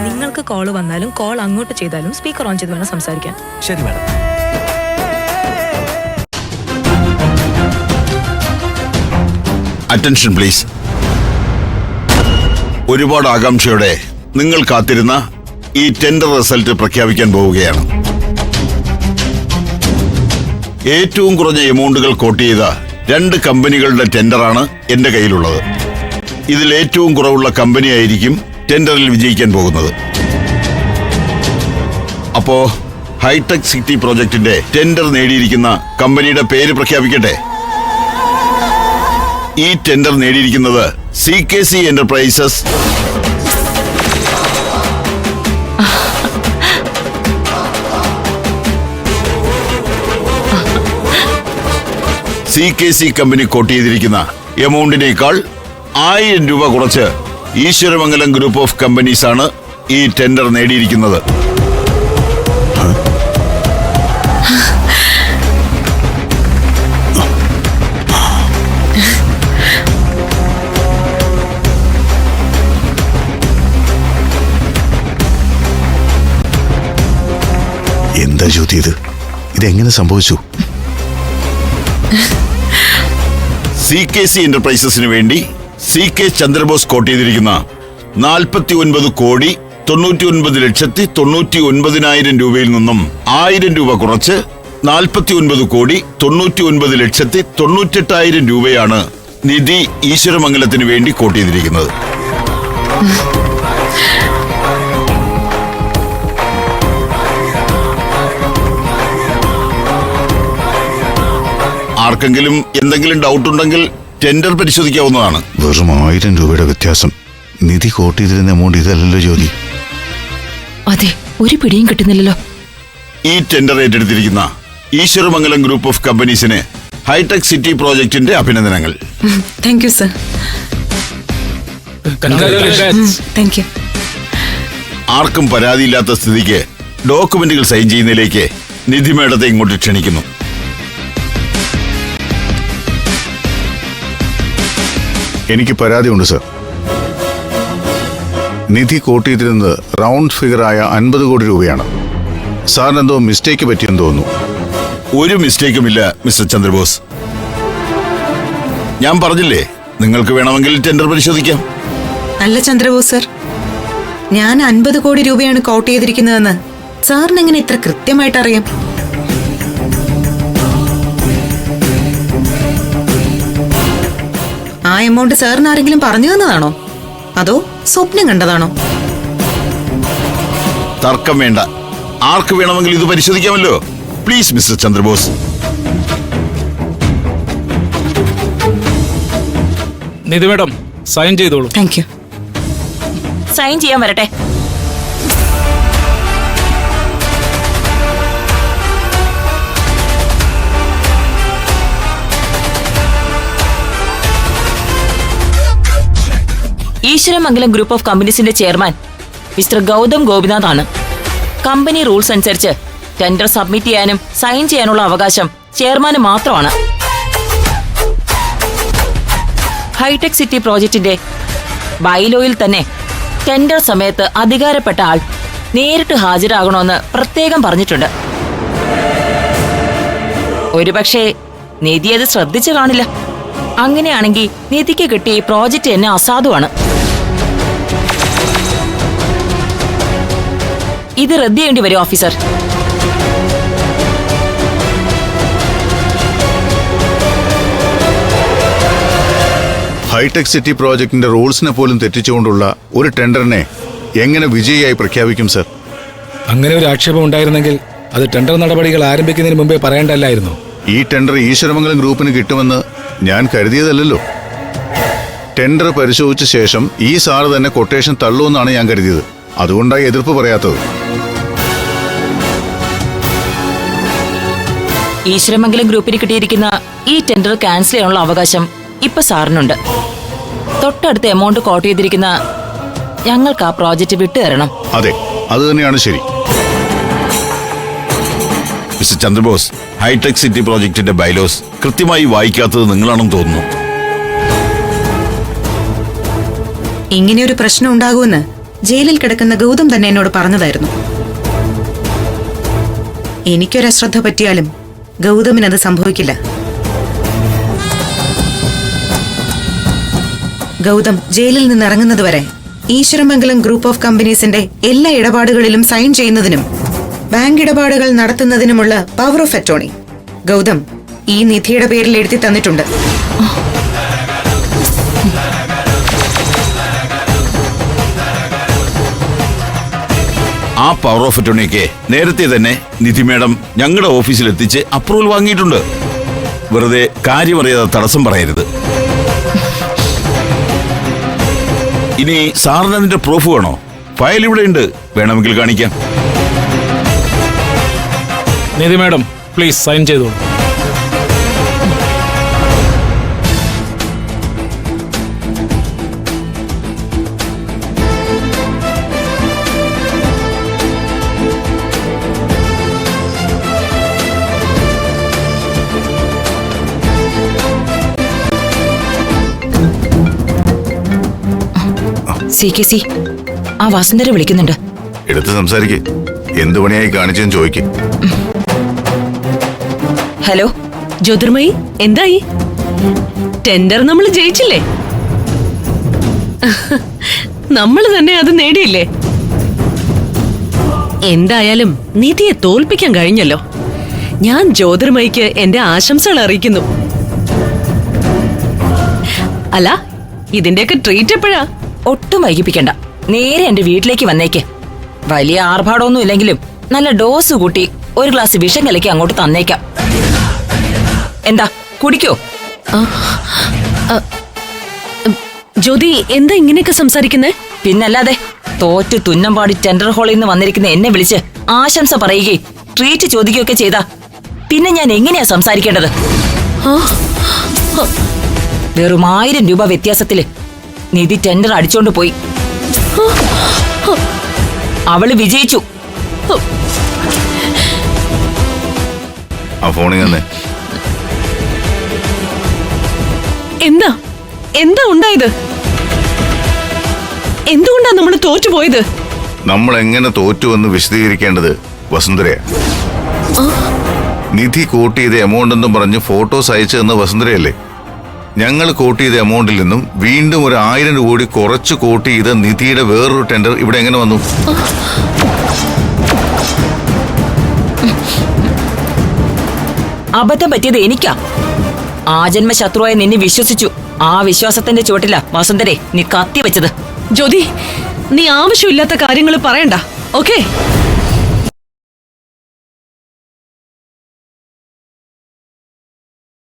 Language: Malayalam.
നിങ്ങൾക്ക് കോള് വന്നാലും കോൾ അങ്ങോട്ട് ചെയ്താലും സ്പീക്കർ ഓൺ ചെയ്ത് വേണം സംസാരിക്കാൻ. ശരി മാഡം. Attention please. ഒരുപാട് ആകാംക്ഷയോടെ നിങ്ങൾ കാത്തിരുന്ന ഈ ടെൻഡർ റിസൾട്ട് പ്രഖ്യാപിക്കാൻ പോവുകയാണ്. ഏറ്റവും കുറഞ്ഞ എമൗണ്ടുകൾ കോട്ട് ചെയ്ത 2 കമ്പനികളുടെ ടെൻഡറാണ് എന്റെ കയ്യിലുള്ളത്. ഇതിൽ ഏറ്റവും കുറവുള്ള കമ്പനിയായിരിക്കും ടെൻഡറിൽ വിജയിക്കാൻ പോകുന്നത്. അപ്പോ ഹൈടെക് സിറ്റി പ്രോജക്റ്റിന്റെ ടെൻഡർ നേടിയിരിക്കുന്ന കമ്പനിയുടെ പേര് പ്രഖ്യാപിക്കട്ടെ. ഈ ടെൻഡർ നേടിയിരിക്കുന്നത് CKC enterprises. CKC company quote ചെയ്തിരിക്കുന്ന എമൗണ്ടിനേക്കാൾ 1000 രൂപ കുറച്ച് ഈശ്വരമംഗലം ഗ്രൂപ്പ് ഓഫ് കമ്പനീസ് ആണ് ഈ ടെൻഡർ നേടിയിരിക്കുന്നത്. എന്താ ജ്യോതി ഇതെങ്ങനെ സംഭവിച്ചു? CKC എന്റർപ്രൈസസിന് വേണ്ടി CK ചന്ദ്രബോസ് കോട്ട് ചെയ്തിരിക്കുന്ന 49,99,99,000 രൂപയിൽ നിന്നും 1000 രൂപ കുറച്ച് 49,99,98,000 രൂപയാണ് നിധി ഈശ്വരമംഗലത്തിന് വേണ്ടി കോട്ട് ചെയ്തിരിക്കുന്നത്. ആർക്കെങ്കിലും എന്തെങ്കിലും ഡൗട്ട് ഉണ്ടെങ്കിൽ ടെൻഡർ പരിശോധിക്കാവുന്നതാണ്. വെറും 1000 രൂപയുടെ വ്യത്യാസം. നിധി കോട്ട് ചെയ്തിരുന്ന എമൗണ്ട് ഇതല്ലല്ലോ ജ്യോതി. അതെ, ഒരു പിടിയും കിട്ടുന്നില്ലല്ലോ. ഈ ടെൻഡർ ഏറ്റെടുത്തിരിക്കുന്ന ഈശ്വരമംഗലം ഗ്രൂപ്പ് ഓഫ് കമ്പനീസിന് ഹൈടെക് സിറ്റി പ്രോജക്റ്റിന്റെ അഭിനന്ദനങ്ങൾ. Thank you sir. Thank you. ആർക്കും പരാതിയില്ലാത്ത സ്ഥിതിക്ക് ഡോക്യുമെന്റുകൾ സൈൻ ചെയ്യുന്നതിലേക്ക് നിധി മേഡത്തെ ഇങ്ങോട്ട് ക്ഷണിക്കുന്നു. എനിക്ക് പരാതിയുണ്ട് സർ. നിധി കോട്ട് ചെയ്തിരുന്നത് റൗണ്ട് ഫിഗറായ 50 കോടി രൂപയാണ്. സാറിന് എന്തോ മിസ്റ്റേക്ക് പറ്റിയെന്ന് തോന്നുന്നു. ഒരു മിസ്റ്റേക്കുമില്ല മിസ്റ്റർ ചന്ദ്രബോസ്. ഞാൻ പറഞ്ഞില്ലേ, നിങ്ങൾക്ക് വേണമെങ്കിൽ ടെൻഡർ പരിശോധിക്കാം. അല്ല ചന്ദ്രബോസ് സർ, ഞാൻ 50 കോടി രൂപയാണ് കോട്ട് ചെയ്തിരിക്കുന്നതെന്ന് സാറിന് എങ്ങനെ ഇത്ര കൃത്യമായിട്ട് അറിയാം? ആ എമൗണ്ട് സാറിന് ആരെങ്കിലും പറഞ്ഞു തന്നതാണോ, അതോ സ്വപ്നം കണ്ടതാണോ? തർക്കം വേണ്ട. ആർക്ക് വേണമെങ്കിൽ ഇത് പരിശോധിക്കാമല്ലോ. Please mister Chandrabose. Nidhi madam sign ചെയ്തോളൂ. Thank you. സൈൻ ചെയ്യാൻ വരട്ടെ. ഈശ്വരമംഗലം ഗ്രൂപ്പ് ഓഫ് കമ്പനീസിന്റെ ചെയർമാൻ മിസ്റ്റർ ഗൗതം ഗോപിനാഥ് ആണ്. കമ്പനി റൂൾസ് അനുസരിച്ച് ടെൻഡർ സബ്മിറ്റ് ചെയ്യാനും സൈൻ ചെയ്യാനുള്ള അവകാശം ചെയർമാന് മാത്രമാണ്. ഹൈടെക് സിറ്റി പ്രോജക്റ്റിന്റെ ബൈലോയിൽ തന്നെ ടെൻഡർ സമയത്ത് അധികാരപ്പെട്ട ആൾ നേരിട്ട് ഹാജരാകണമെന്ന് പ്രത്യേകം പറഞ്ഞിട്ടുണ്ട്. ഒരുപക്ഷെ നിധി അത് ശ്രദ്ധിച്ചു കാണില്ല. അങ്ങനെയാണെങ്കിൽ നിധിക്ക് കിട്ടിയ ഈ പ്രോജക്റ്റ് തന്നെ അസാധുവാണ്. ഇത് റദ്ദ് ചെയ്യേണ്ടി വരും ഓഫീസർ. ഹൈടെക് സിറ്റി പ്രോജക്ടിന്റെ റൂൾസിനെ പോലും തെറ്റിച്ചുകൊണ്ടുള്ള ഒരു ടെൻഡറിനെ എങ്ങനെ വിജയിയായി പ്രഖ്യാപിക്കും സർ? അങ്ങനെ ഒരു ആക്ഷേപം ഉണ്ടായിരുന്നെങ്കിൽ അത് ടെൻഡർ നടപടികൾ ആരംഭിക്കുന്നതിന് മുമ്പേ പറയേണ്ടല്ലായിരുന്നു. ഈ ടെൻഡർ ഈശ്വരമംഗലം ഗ്രൂപ്പിന് കിട്ടുമെന്ന് ഞാൻ കരുതിയതല്ലോ. ടെൻഡർ പരിശോധിച്ച ശേഷം ഈ സാറ് തന്നെ കൊട്ടേഷൻ തള്ളുമെന്നാണ് ഞാൻ കരുതിയത്. അതുകൊണ്ടായി എതിർപ്പ് പറയാത്തത്. ഈശ്വരമംഗലം ഗ്രൂപ്പിന് കിട്ടിയിരിക്കുന്ന ഈ ടെൻഡർ ക്യാൻസൽ ചെയ്യാനുള്ള അവകാശം ഇപ്പൊ സാറിനുണ്ട്. തൊട്ടടുത്ത എമൗണ്ട് കോട്ട് ചെയ്തിരിക്കുന്ന ഞങ്ങൾക്ക് ആ പ്രോജക്റ്റ് വിട്ടുതരണം. അതെ, അത് തന്നെയാണ് ശരി. മിസ്റ്റർ ചന്ദ്രബോസ്, ഹൈടെക് സിറ്റി പ്രോജക്റ്റിന്റെ ബൈലോസ് കൃത്യമായി വായിക്കാത്തത് നിങ്ങളാണെന്ന് തോന്നുന്നു. ഇങ്ങനെയൊരു പ്രശ്നം ഉണ്ടാകുമെന്ന് ജയിലിൽ കിടക്കുന്ന ഗൗതം തന്നെ എന്നോട് പറഞ്ഞതായിരുന്നു. എനിക്കൊരശ്രദ്ധ പറ്റിയാലും ഗൗതമിനത് സംഭവിക്കില്ല. ഗൗതം ജയിലിൽ നിന്ന് ഇറങ്ങുന്നതുവരെ ഈശ്വരമംഗലം ഗ്രൂപ്പ് ഓഫ് കമ്പനീസിന്റെ എല്ലാ ഇടപാടുകളിലും സൈൻ ചെയ്യുന്നതിനും ബാങ്ക് ഇടപാടുകൾ നടത്തുന്നതിനുമുള്ള പവർ ഓഫ് അറ്റോർണി ഗൗതം ഈ നിധിയുടെ പേരിൽ എഴുതി തന്നിട്ടുണ്ട്. ആ പവർ ഓഫ് അറ്റോർണിക്ക് നേരത്തെ തന്നെ നിധി മേഡം ഞങ്ങളുടെ ഓഫീസിൽ എത്തിച്ച് അപ്രൂവൽ വാങ്ങിയിട്ടുണ്ട്. വെറുതെ കാര്യമറിയാതെ തടസ്സം പറയരുത്. ഇനി സാറിന് അതിന്റെ പ്രൂഫ് വേണോ? ഫയൽ ഇവിടെ ഉണ്ട്, വേണമെങ്കിൽ കാണിക്കാം. നിധി മാഡം പ്ലീസ് സൈൻ ചെയ്തോളൂ. CKC, ആ വസുന്ധര വിളിക്കുന്നുണ്ട്. എടുത്ത് സംസാരിക്കേ. എന്തു പണിയായി കാണിച്ചെന്ന് ചോദിക്കേ. ഹലോ ജ്യോതിർമയി, എന്തായി? ടെൻഡർ നമ്മൾ ജയിച്ചില്ലേ? നമ്മൾ തന്നെ അത് നേടിയില്ലേ? എന്തായാലും നിധിയെ തോൽപ്പിക്കാൻ കഴിഞ്ഞല്ലോ. ഞാൻ ജ്യോതിർമയിക്ക് എന്റെ ആശംസകൾ അറിയിക്കുന്നു. അല്ല, ഇതിന്റെയൊക്കെ ട്രീറ്റ് എപ്പോഴാ? ഒട്ടും വൈകിപ്പിക്കണ്ട, നേരെ എന്റെ വീട്ടിലേക്ക് വന്നേക്ക്. വലിയ ആർഭാടമൊന്നും ഇല്ലെങ്കിലും നല്ല ഡോസ് കൂട്ടി ഒരു ഗ്ലാസ് വിഷം കലക്കി അങ്ങോട്ട് തന്നേക്കാം. എന്താ, കുടിക്കോ? ജ്യോതി, എന്താ ഇങ്ങനെയൊക്കെ സംസാരിക്കുന്നേ? പിന്നല്ലാതെ, തോറ്റു തുന്നമ്പാടി ടെൻഡർ ഹാളിൽ നിന്ന് വന്നിരിക്കുന്ന എന്നെ വിളിച്ച് ആശംസ പറയുകയും ട്രീറ്റ് ചോദിക്കുകയൊക്കെ ചെയ്താ പിന്നെ ഞാൻ എങ്ങനെയാ സംസാരിക്കേണ്ടത്? വെറും 1000 രൂപ വ്യത്യാസത്തില് നിധി ടെൻഡർ അടിച്ചോണ്ട് പോയി. അവള് വിജയിച്ചു. ആ ഫോണിൽ തന്നെ എന്താ എന്താ ഉണ്ടായത്? എന്തുകൊണ്ടാ നമ്മൾ തോറ്റുപോയത്? നമ്മൾ എങ്ങനെ തോറ്റുവെന്ന് വിശദീകരിക്കേണ്ടത് വസുന്ധരയാ. നിധി കോട്ട് ചെയ്ത എമൗണ്ട് എന്നും പറഞ്ഞ് ഫോട്ടോസ് അയച്ചു തന്ന വസുന്ധരയല്ലേ? ഞങ്ങൾ കോട്ട് ചെയ്ത എമൗണ്ടിൽ നിന്നും വീണ്ടും ഒരു 1000 രൂപ കൂടി കുറച്ച് കോട്ട് ചെയ്ത നിധിയുടെ വേറൊരു ടെൻഡർ ഇവിടെ എങ്ങനെ വന്നു? അബദ്ധം പറ്റിയത് എനിക്കാ. ആജന്മ ശത്രുവായി നിന്നെ വിശ്വസിച്ചു. ആ വിശ്വാസത്തിന്റെ ചുവട്ടിലാ വസുന്ധരെ നീ കത്തി വെച്ചത്. ജ്യോതി, നീ ആവശ്യമില്ലാത്ത കാര്യങ്ങൾ പറയണ്ട, ഓക്കേ?